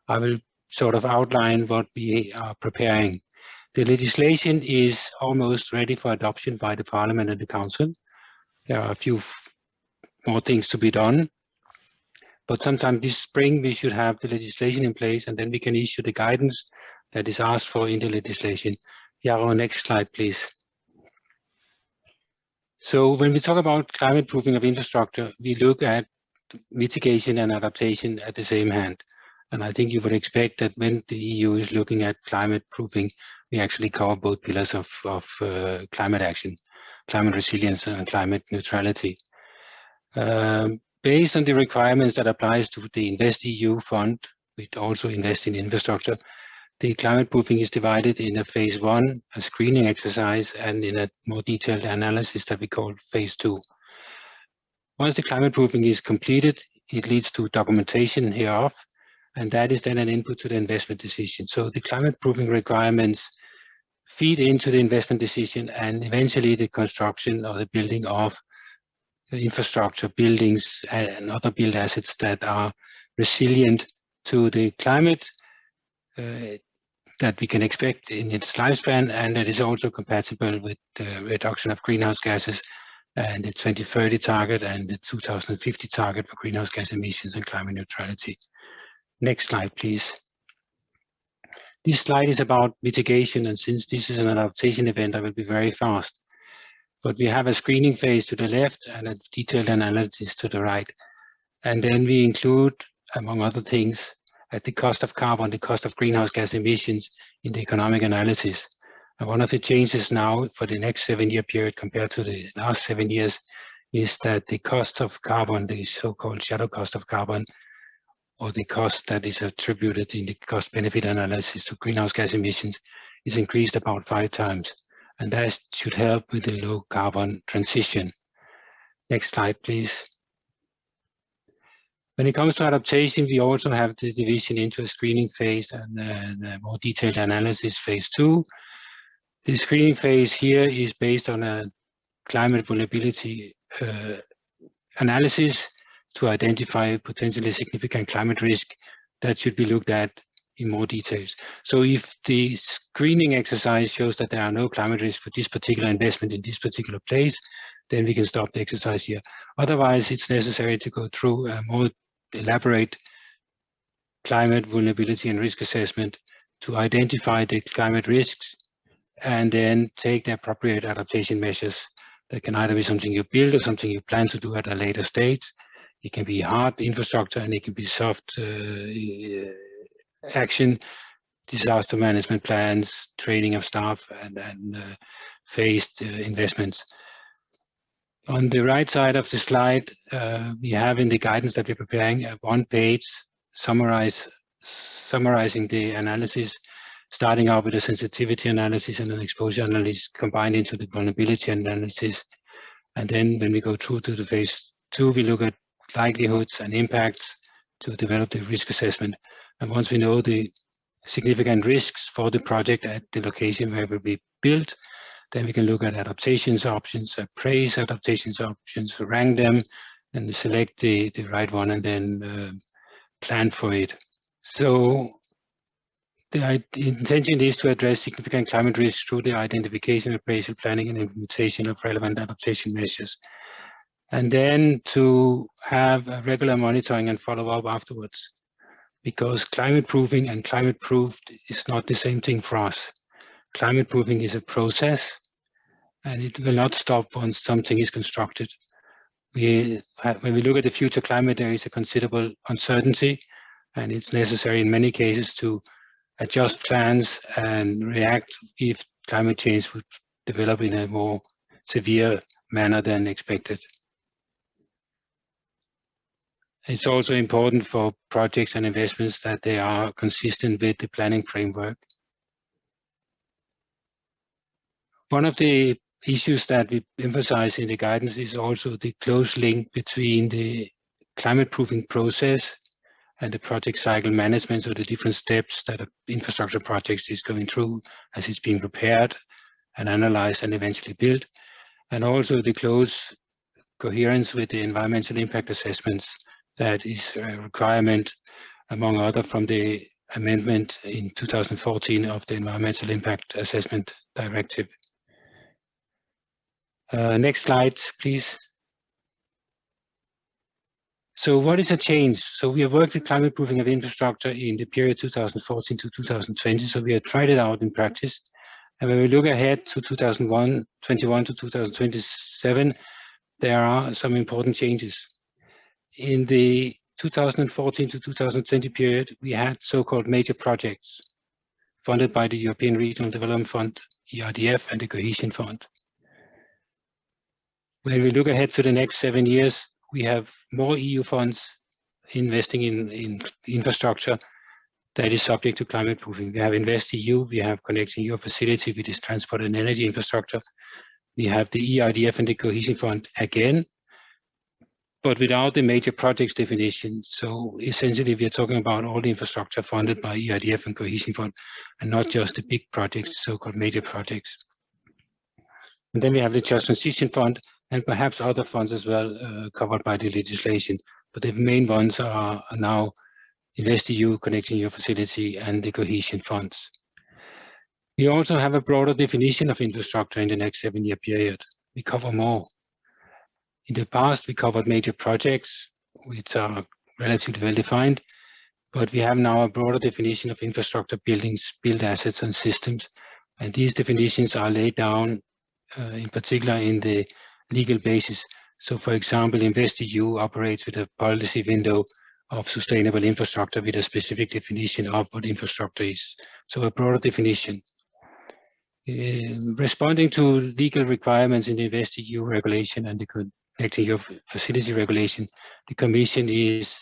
I will sort of outline what we are preparing. The legislation is almost ready for adoption by the Parliament and the Council. There are a few more things to be done, but sometime this spring we should have the legislation in place, and then we can issue the guidance that is asked for in the legislation. Jaro, next slide, please. So when we talk about climate proofing of infrastructure, we look at mitigation and adaptation at the same hand. And I think you would expect that when the EU is looking at climate proofing, we actually cover both pillars of climate action, climate resilience and climate neutrality. Based on the requirements that applies to the InvestEU fund, which also invests in infrastructure, the climate proofing is divided in a phase 1, a screening exercise, and in a more detailed analysis that we call phase 2. Once the climate proofing is completed, it leads to documentation hereof, and that is then an input to the investment decision. So the climate proofing requirements feed into the investment decision and eventually the construction or the building of infrastructure, buildings, and other built assets that are resilient to the climate that we can expect in its lifespan, and that is also compatible with the reduction of greenhouse gases and the 2030 target and the 2050 target for greenhouse gas emissions and climate neutrality. Next slide, please. This slide is about mitigation, and since this is an adaptation event, I will be very fast. But we have a screening phase to the left and a detailed analysis to the right. And then we include, among other things, at the cost of carbon, the cost of greenhouse gas emissions in the economic analysis. And one of the changes now for the next 7-year period compared to the last 7 years is that the cost of carbon, the so-called shadow cost of carbon, or the cost that is attributed in the cost-benefit analysis to greenhouse gas emissions, is increased about 5 times. And that should help with the low carbon transition. Next slide, please. When it comes to adaptation, we also have the division into a screening phase and a more detailed analysis phase 2. The screening phase here is based on a climate vulnerability analysis to identify potentially significant climate risk that should be looked at in more details. So if the screening exercise shows that there are no climate risk for this particular investment in this particular place, then we can stop the exercise here. Otherwise, it's necessary to go through a more elaborate climate vulnerability and risk assessment to identify the climate risks and then take the appropriate adaptation measures. That can either be something you build or something you plan to do at a later stage. It can be hard infrastructure and it can be soft action, disaster management plans, training of staff, and phased investments. On the right side of the slide, we have in the guidance that we're preparing a 1-page summarizing the analysis starting out with a sensitivity analysis and an exposure analysis combined into the vulnerability analysis. And then when we go through to the phase 2, we look at likelihoods and impacts to develop the risk assessment. And once we know the significant risks for the project at the location where it will be built, then we can look at adaptations options, appraise adaptations options, rank them, and select the right one, and then plan for it. So the intention is to address significant climate risk through the identification, appraisal, planning, and implementation of relevant adaptation measures. And then to have a regular monitoring and follow-up afterwards, because climate proofing and climate proofed is not the same thing for us. Climate proofing is a process, and it will not stop once something is constructed. When we look at the future climate, there is a considerable uncertainty, and it's necessary in many cases to adjust plans and react if climate change would develop in a more severe manner than expected. It's also important for projects and investments that they are consistent with the planning framework. One of the issues that we emphasize in the guidance is also the close link between the climate proofing process and the project cycle management, so the different steps that infrastructure projects is going through as it's being prepared and analyzed and eventually built, and also the close coherence with the environmental impact assessments that is a requirement, among other, from the amendment in 2014 of the Environmental Impact Assessment Directive. Next slide, please. So what is a change? So we have worked with climate proofing of infrastructure in the period 2014 to 2020. So we have tried it out in practice. And when we look ahead to 2021 to 2027, there are some important changes. In the 2014 to 2020 period, we had so-called major projects funded by the European Regional Development Fund, ERDF, and the Cohesion Fund. When we look ahead to the next 7 years, we have more EU funds investing in infrastructure that is subject to climate proofing. We have InvestEU, we have Connecting Europe Facility with its transport and energy infrastructure. We have the ERDF and the Cohesion Fund again, but without the major projects definition. So essentially, we are talking about all the infrastructure funded by ERDF and Cohesion Fund, and not just the big projects, so-called major projects. And then we have the Just Transition Fund, and perhaps other funds as well covered by the legislation. But the main ones are now InvestEU, Connecting Europe Facility, and the Cohesion funds. We also have a broader definition of infrastructure in the next 7-year period. We cover more. In the past, we covered major projects, which are relatively well defined, but we have now a broader definition of infrastructure buildings, built assets, and systems. And these definitions are laid down in particular in the legal basis. So for example, InvestEU operates with a policy window of sustainable infrastructure with a specific definition of what infrastructure is. So a broader definition. Responding to legal requirements in the InvestEU regulation and the Connecting Europe Facility regulation, the Commission is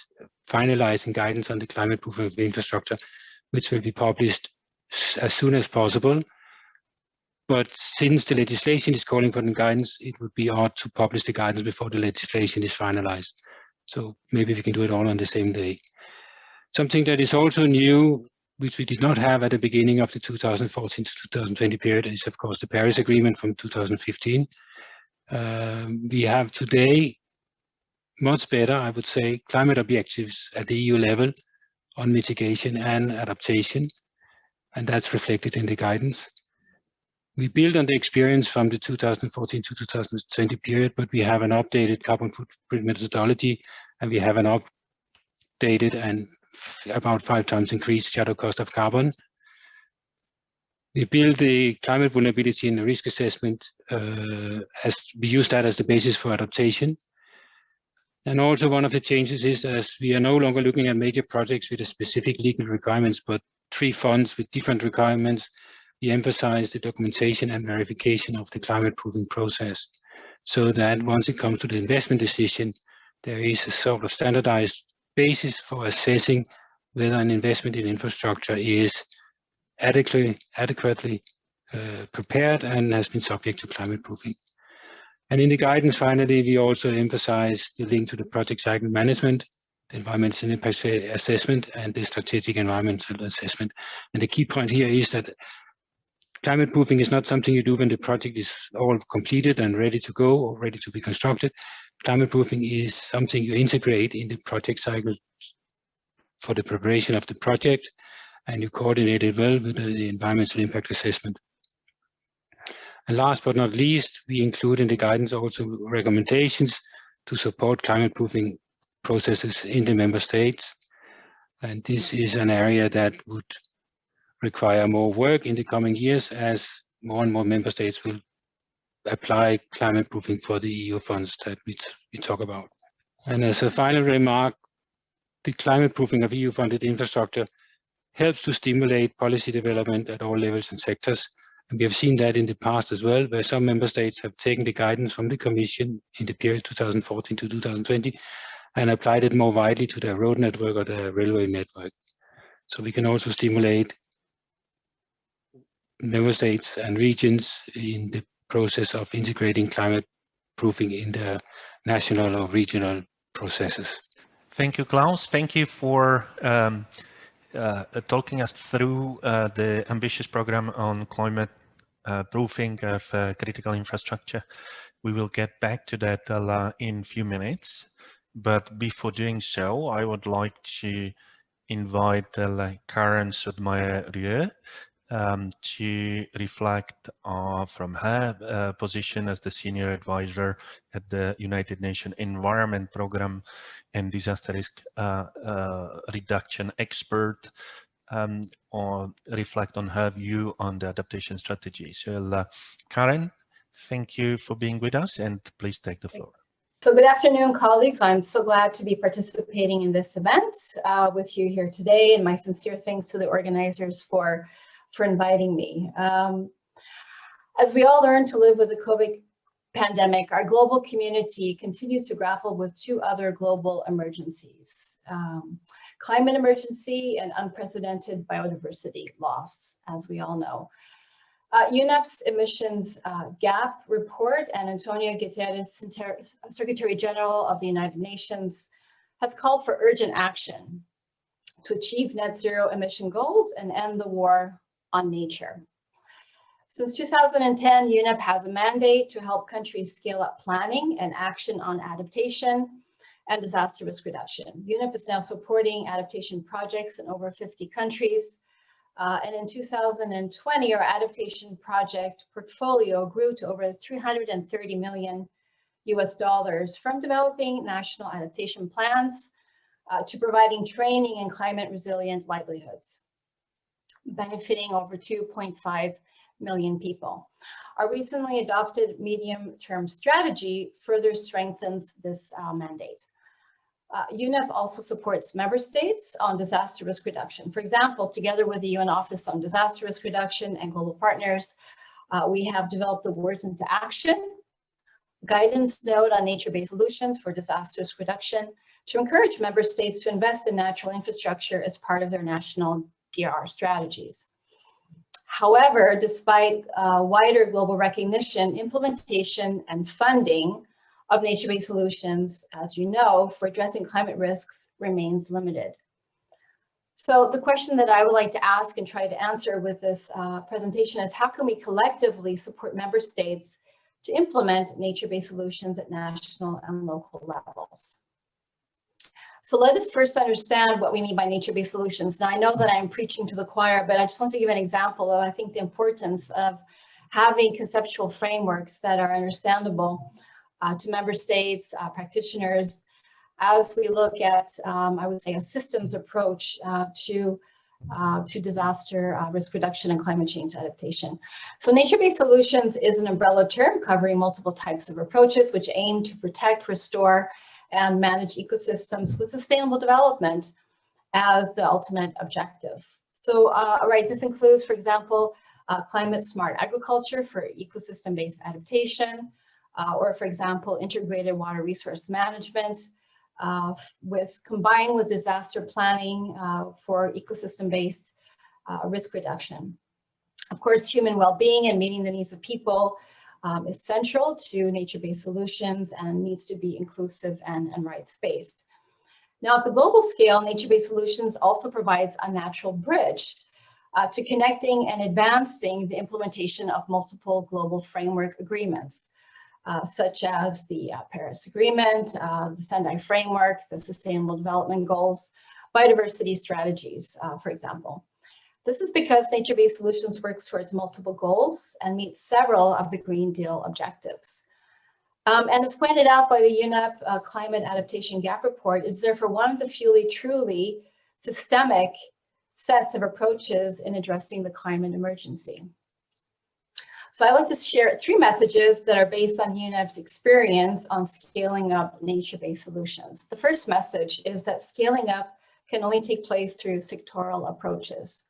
finalizing guidance on the climate proofing of the infrastructure, which will be published as soon as possible. But since the legislation is calling for the guidance, it would be odd to publish the guidance before the legislation is finalized. So maybe we can do it all on the same day. Something that is also new, which we did not have at the beginning of the 2014 to 2020 period, is of course the Paris Agreement from 2015. We have today much better, I would say, climate objectives at the EU level on mitigation and adaptation, and that's reflected in the guidance. We build on the experience from the 2014 to 2020 period, but we have an updated carbon footprint methodology, and we have an updated and about 5 times increased shadow cost of carbon. We build the climate vulnerability and the risk assessment as we use that as the basis for adaptation. And also one of the changes is, as we are no longer looking at major projects with a specific legal requirements, but 3 funds with different requirements, we emphasize the documentation and verification of the climate proofing process, so that once it comes to the investment decision, there is a sort of standardized basis for assessing whether an investment in infrastructure is adequately prepared and has been subject to climate proofing. And in the guidance, finally, we also emphasize the link to the project cycle management, the environmental impact assessment, and the strategic environmental assessment. And the key point here is that climate proofing is not something you do when the project is all completed and ready to go or ready to be constructed. Climate proofing is something you integrate in the project cycle for the preparation of the project, and you coordinate it well with the environmental impact assessment. And last but not least, we include in the guidance also recommendations to support climate proofing processes in the member states. And this is an area that would require more work in the coming years, as more and more member states will apply climate proofing for the EU funds that we talk about. And as a final remark, the climate proofing of EU funded infrastructure helps to stimulate policy development at all levels and sectors. And we have seen that in the past as well, where some member states have taken the guidance from the Commission in the period 2014 to 2020 and applied it more widely to their road network or their railway network. So we can also stimulate member states and regions in the process of integrating climate proofing in their national or regional processes. Thank you, Klaus. Thank you for talking us through the ambitious program on climate proofing of critical infrastructure. We will get back to that in a few minutes. But before doing so, I would like to invite Karen Sudmayer to reflect from her position as the senior advisor at the United Nations Environment Programme and disaster risk reduction expert, or reflect on her view on the adaptation strategy. So Karen, thank you for being with us, and please take the floor. So good afternoon, colleagues. I'm so glad to be participating in this event with you here today, and my sincere thanks to the organizers for inviting me. As we all learn to live with the COVID pandemic, our global community continues to grapple with two other global emergencies, climate emergency and unprecedented biodiversity loss, as we all know. UNEP's emissions gap report and Antonio Guterres, Secretary General of the United Nations, has called for urgent action to achieve net zero emission goals and end the war on nature. Since 2010, UNEP has a mandate to help countries scale up planning and action on adaptation and disaster risk reduction. UNEP is now supporting adaptation projects in over 50 countries. And in 2020, our adaptation project portfolio grew to over $330 million from developing national adaptation plans to providing training in climate resilient livelihoods, benefiting over 2.5 million people. Our recently adopted medium-term strategy further strengthens this mandate. UNEP also supports member states on disaster risk reduction. For example, together with the UN Office on Disaster Risk Reduction and global partners, we have developed the Words into Action guidance note on nature-based solutions for disaster risk reduction to encourage member states to invest in natural infrastructure as part of their national DRR strategies. However, despite wider global recognition, implementation and funding of nature-based solutions, as you know, for addressing climate risks remains limited. So the question that I would like to ask and try to answer with this presentation is, how can we collectively support member states to implement nature-based solutions at national and local levels? So let us first understand what we mean by nature-based solutions. Now, I know that I'm preaching to the choir, but I just want to give an example of, I think, the importance of having conceptual frameworks that are understandable to member states, practitioners, as we look at, I would say, a systems approach to disaster risk reduction and climate change adaptation. So nature-based solutions is an umbrella term covering multiple types of approaches which aim to protect, restore, and manage ecosystems with sustainable development as the ultimate objective. So, this includes, for example, climate smart agriculture for ecosystem-based adaptation, or for example, integrated water resource management combined with disaster planning for ecosystem-based risk reduction. Of course, human well-being and meeting the needs of people is central to nature-based solutions and needs to be inclusive and rights-based. Now, at the global scale, nature-based solutions also provides a natural bridge to connecting and advancing the implementation of multiple global framework agreements, such as the Paris Agreement, the Sendai Framework, the Sustainable Development Goals, biodiversity strategies, for example. This is because nature-based solutions works towards multiple goals and meets several of the Green Deal objectives. And as pointed out by the UNEP Climate Adaptation Gap Report, it's therefore one of the few truly systemic sets of approaches in addressing the climate emergency. So I'd like to share 3 messages that are based on UNEP's experience on scaling up nature-based solutions. The first message is that scaling up can only take place through sectoral approaches.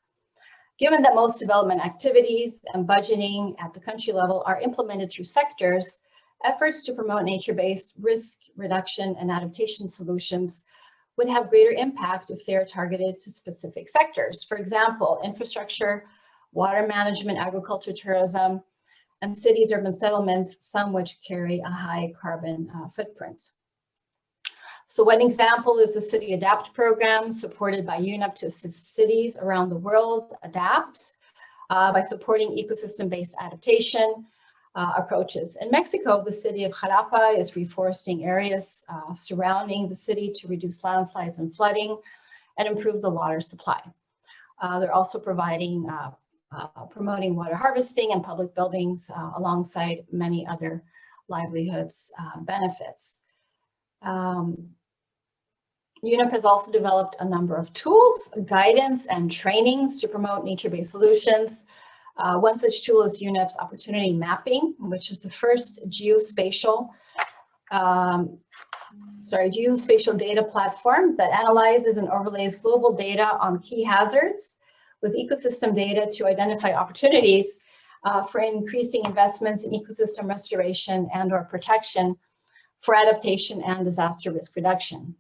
Given that most development activities and budgeting at the country level are implemented through sectors, efforts to promote nature-based risk reduction and adaptation solutions would have greater impact if they are targeted to specific sectors. For example, infrastructure, water management, agriculture, tourism, and cities, urban settlements, some which carry a high carbon footprint. So one example is the City Adapt program supported by UNEP to assist cities around the world adapt by supporting ecosystem-based adaptation approaches. In Mexico, the city of Jalapa is reforesting areas surrounding the city to reduce landslides and flooding and improve the water supply. They're also providing promoting water harvesting and public buildings alongside many other livelihoods benefits. UNEP has also developed a number of tools, guidance, and trainings to promote nature-based solutions. One such tool is UNEP's opportunity mapping, which is the first geospatial data platform that analyzes and overlays global data on key hazards with ecosystem data to identify opportunities for increasing investments in ecosystem restoration and/or protection for adaptation and disaster risk reduction.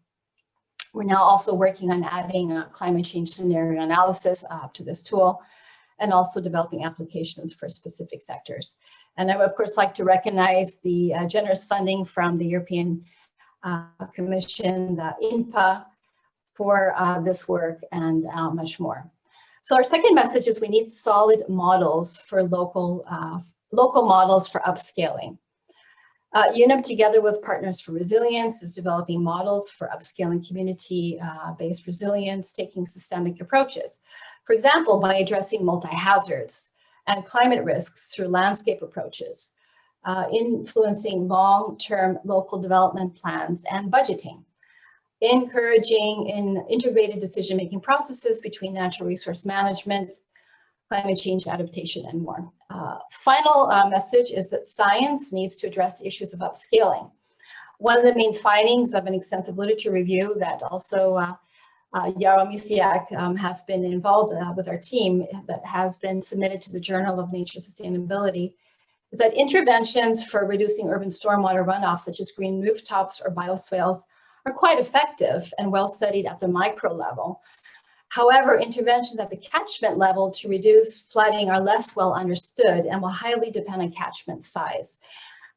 We're now also working on adding a climate change scenario analysis to this tool and also developing applications for specific sectors. And I would, of course, like to recognize the generous funding from the European Commission, the INPA, for this work and much more. So our second message is we need solid models for local models for upscaling. UNEP, together with Partners for Resilience, is developing models for upscaling community-based resilience, taking systemic approaches. For example, by addressing multi-hazards and climate risks through landscape approaches, influencing long-term local development plans and budgeting, encouraging integrated decision-making processes between natural resource management, climate change adaptation, and more. Final message is that science needs to address issues of upscaling. One of the main findings of an extensive literature review that also Jaro Misiak has been involved with our team that has been submitted to the Journal of Nature Sustainability is that interventions for reducing urban stormwater runoff, such as green rooftops or bioswales, are quite effective and well studied at the micro level. However, interventions at the catchment level to reduce flooding are less well understood and will highly depend on catchment size.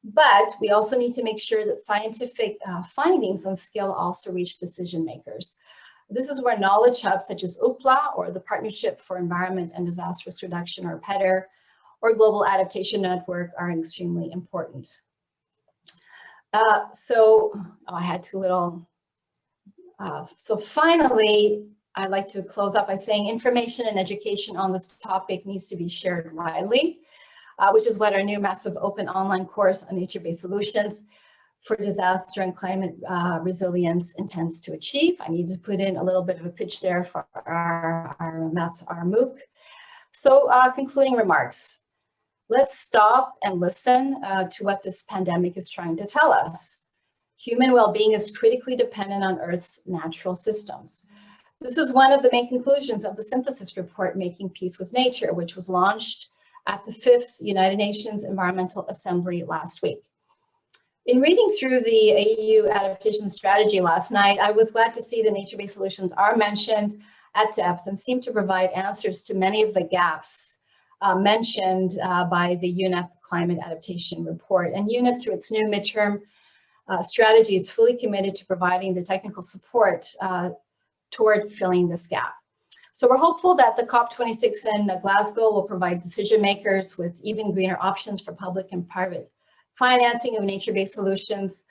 But we also need to make sure that scientific findings on scale also reach decision makers. This is where knowledge hubs such as UPLA, or the Partnership for Environment and Disaster Risk Reduction, or PEDR, or Global Adaptation Network are extremely important. I had two little, so finally, I'd like to close up by saying information and education on this topic needs to be shared widely, which is what our new massive open online course on nature-based solutions for disaster and climate resilience intends to achieve. I need to put in a little bit of a pitch there for our MOOC. So concluding remarks. Let's stop and listen to what this pandemic is trying to tell us. Human well-being is critically dependent on Earth's natural systems. This is one of the main conclusions of the synthesis report, Making Peace with Nature, which was launched at the 5th United Nations Environmental Assembly last week. In reading through the EU Adaptation Strategy last night, I was glad to see that nature-based solutions are mentioned at depth and seem to provide answers to many of the gaps mentioned by the UNEP Climate Adaptation Report. And UNEP, through its new midterm strategy, is fully committed to providing the technical support toward filling this gap. So we're hopeful that the COP26 in Glasgow will provide decision makers with even greener options for public and private financing of nature-based solutions.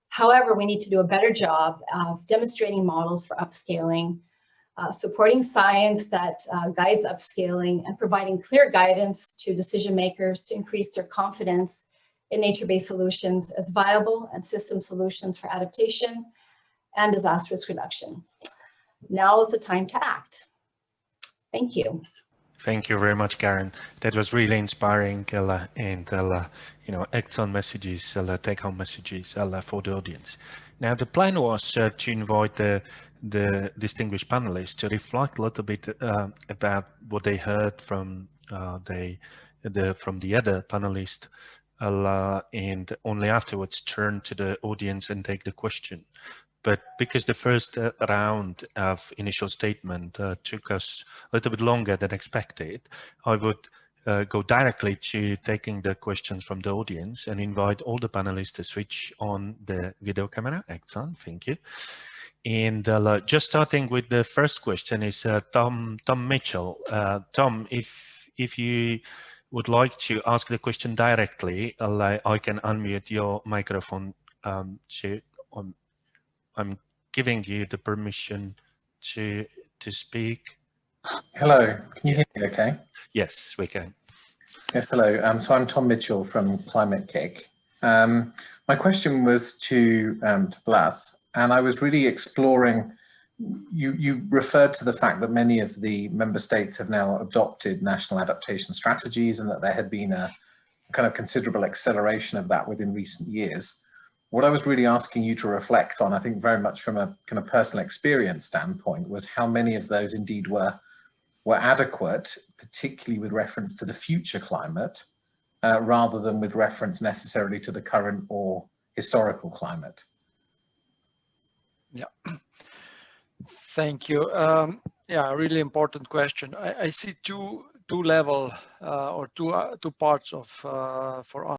However, we need to do a better job of demonstrating models for upscaling, supporting science that guides upscaling, and providing clear guidance to decision makers to increase their confidence in nature-based solutions as viable and system solutions for adaptation and disaster risk reduction. Now is the time to act. Thank you. Thank you very much, Karen. That was really inspiring and you know, excellent messages, take-home messages for the audience. Now, the plan was to invite the distinguished panelists to reflect a little bit about what they heard from the other panelists, and only afterwards turn to the audience and take the question. But because the first round of initial statement took us a little bit longer than expected, I would go directly to taking the questions from the audience and invite all the panelists to switch on the video camera. Excellent, thank you. And just starting with the first question is Tom Mitchell. Tom, if you would like to ask the question directly, I can unmute your microphone. I'm giving you the permission to speak. Hello, can you hear me okay? Yes, we can. Yes, hello. So I'm Tom Mitchell from Climate Kick. My question was to Blas, and I was really exploring, you referred to the fact that many of the member states have now adopted national adaptation strategies and that there had been a kind of considerable acceleration of that within recent years. What I was really asking you to reflect on, I think very much from a kind of personal experience standpoint, was how many of those indeed were adequate, particularly with reference to the future climate, rather than with reference necessarily to the current or historical climate. Yeah, thank you. Yeah, really important question. I see two level or two parts of for